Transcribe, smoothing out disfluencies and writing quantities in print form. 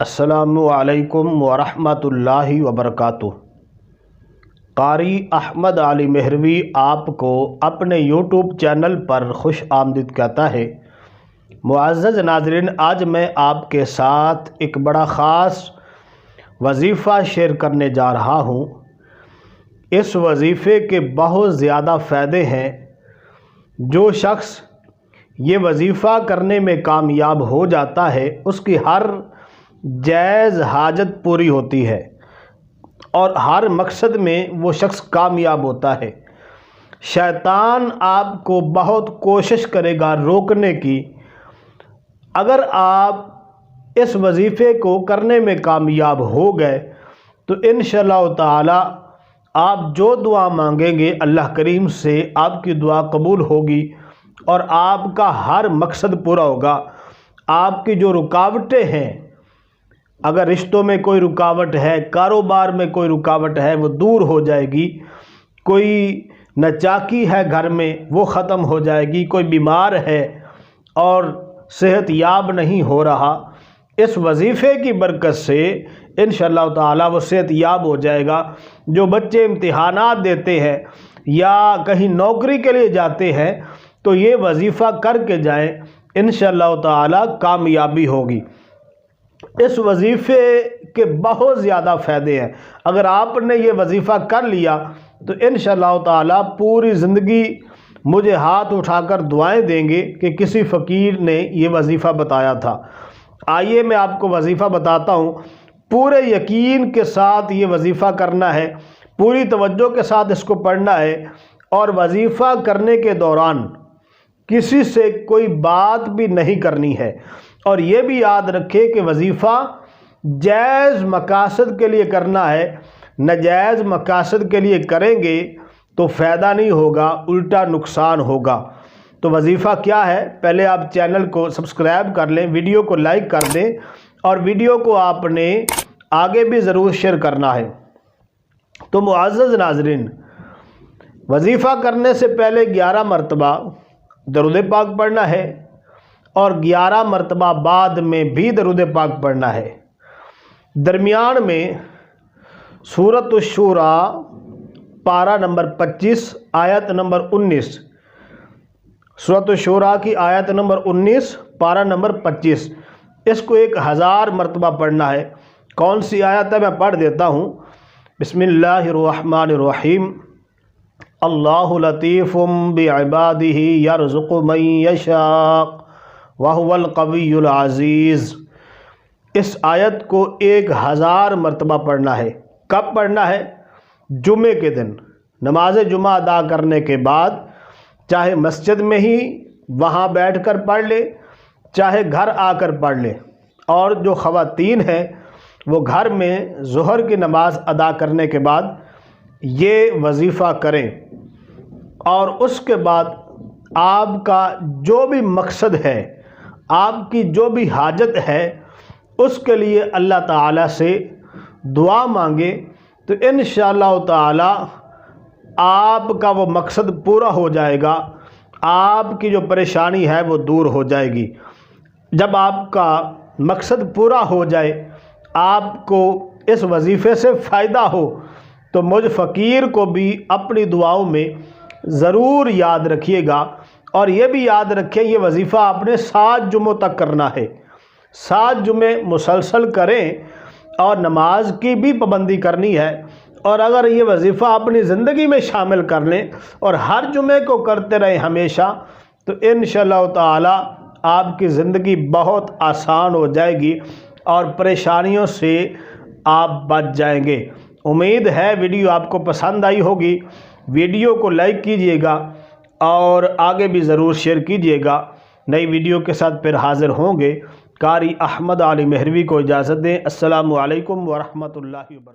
السلام علیکم ورحمۃ اللہ وبرکاتہ۔ قاری احمد علی مہروی آپ کو اپنے یوٹیوب چینل پر خوش آمدید کہتا ہے۔ معزز ناظرین، آج میں آپ کے ساتھ ایک بڑا خاص وظیفہ شیئر کرنے جا رہا ہوں۔ اس وظیفے کے بہت زیادہ فائدے ہیں۔ جو شخص یہ وظیفہ کرنے میں کامیاب ہو جاتا ہے اس کی ہر جائز حاجت پوری ہوتی ہے اور ہر مقصد میں وہ شخص کامیاب ہوتا ہے۔ شیطان آپ کو بہت کوشش کرے گا روکنے کی۔ اگر آپ اس وظیفے کو کرنے میں کامیاب ہو گئے تو انشاءاللہ تعالی آپ جو دعا مانگیں گے اللہ کریم سے آپ کی دعا قبول ہوگی اور آپ کا ہر مقصد پورا ہوگا۔ آپ کی جو رکاوٹیں ہیں، اگر رشتوں میں کوئی رکاوٹ ہے، کاروبار میں کوئی رکاوٹ ہے، وہ دور ہو جائے گی۔ کوئی ناچاکی ہے گھر میں، وہ ختم ہو جائے گی۔ کوئی بیمار ہے اور صحت یاب نہیں ہو رہا، اس وظیفے کی برکت سے انشاءاللہ تعالی وہ صحت یاب ہو جائے گا۔ جو بچے امتحانات دیتے ہیں یا کہیں نوکری کے لیے جاتے ہیں تو یہ وظیفہ کر کے جائیں، انشاءاللہ تعالی کامیابی ہوگی۔ اس وظیفے کے بہت زیادہ فائدے ہیں۔ اگر آپ نے یہ وظیفہ کر لیا تو انشاءاللہ تعالی پوری زندگی مجھے ہاتھ اٹھا کر دعائیں دیں گے کہ کسی فقیر نے یہ وظیفہ بتایا تھا۔ آئیے میں آپ کو وظیفہ بتاتا ہوں۔ پورے یقین کے ساتھ یہ وظیفہ کرنا ہے، پوری توجہ کے ساتھ اس کو پڑھنا ہے، اور وظیفہ کرنے کے دوران کسی سے کوئی بات بھی نہیں کرنی ہے۔ اور یہ بھی یاد رکھے کہ وظیفہ جائز مقاصد کے لیے کرنا ہے۔ ناجائز مقاصد کے لیے کریں گے تو فائدہ نہیں ہوگا، الٹا نقصان ہوگا۔ تو وظیفہ کیا ہے؟ پہلے آپ چینل کو سبسکرائب کر لیں، ویڈیو کو لائک کر دیں، اور ویڈیو کو آپ نے آگے بھی ضرور شیئر کرنا ہے۔ تو معزز ناظرین، وظیفہ کرنے سے پہلے 11 مرتبہ درود پاک پڑھنا ہے اور 11 مرتبہ بعد میں بھی درود پاک پڑھنا ہے۔ درمیان میں سورۃ الشورى پارہ نمبر 25 آیت نمبر 19، سورۃ الشورى کی آیت نمبر 19 پارہ نمبر 25، اس کو 1000 مرتبہ پڑھنا ہے۔ کون سی آیت ہے میں پڑھ دیتا ہوں۔ بسم اللہ الرحمن الرحیم۔ اللہ لطیف بعبادہ یرزق من یشاء وَهُوَ الْقَوِيُّ الْعَزِيزُ۔ اس آیت کو 1000 مرتبہ پڑھنا ہے۔ کب پڑھنا ہے؟ جمعے کے دن نماز جمعہ ادا کرنے کے بعد، چاہے مسجد میں ہی وہاں بیٹھ کر پڑھ لے، چاہے گھر آ کر پڑھ لے، اور جو خواتین ہیں وہ گھر میں ظہر کی نماز ادا کرنے کے بعد یہ وظیفہ کریں، اور اس کے بعد آپ کا جو بھی مقصد ہے، آپ کی جو بھی حاجت ہے، اس کے لیے اللہ تعالیٰ سے دعا مانگے تو انشاءاللہ تعالی آپ کا وہ مقصد پورا ہو جائے گا، آپ کی جو پریشانی ہے وہ دور ہو جائے گی۔ جب آپ کا مقصد پورا ہو جائے، آپ کو اس وظیفے سے فائدہ ہو، تو مجھ فقیر کو بھی اپنی دعاؤں میں ضرور یاد رکھیے گا۔ اور یہ بھی یاد رکھیں یہ وظیفہ آپ نے 7 جمعوں تک کرنا ہے۔ 7 جمعے مسلسل کریں اور نماز کی بھی پابندی کرنی ہے۔ اور اگر یہ وظیفہ اپنی زندگی میں شامل کر لیں اور ہر جمعے کو کرتے رہیں ہمیشہ، تو انشاءاللہ تعالی آپ کی زندگی بہت آسان ہو جائے گی اور پریشانیوں سے آپ بچ جائیں گے۔ امید ہے ویڈیو آپ کو پسند آئی ہوگی۔ ویڈیو کو لائک کیجئے گا اور آگے بھی ضرور شیئر کیجئے گا۔ نئی ویڈیو کے ساتھ پھر حاضر ہوں گے۔ قاری احمد علی مہروی کو اجازت دیں۔ السلام علیکم ورحمۃ اللہ وبرکاتہ۔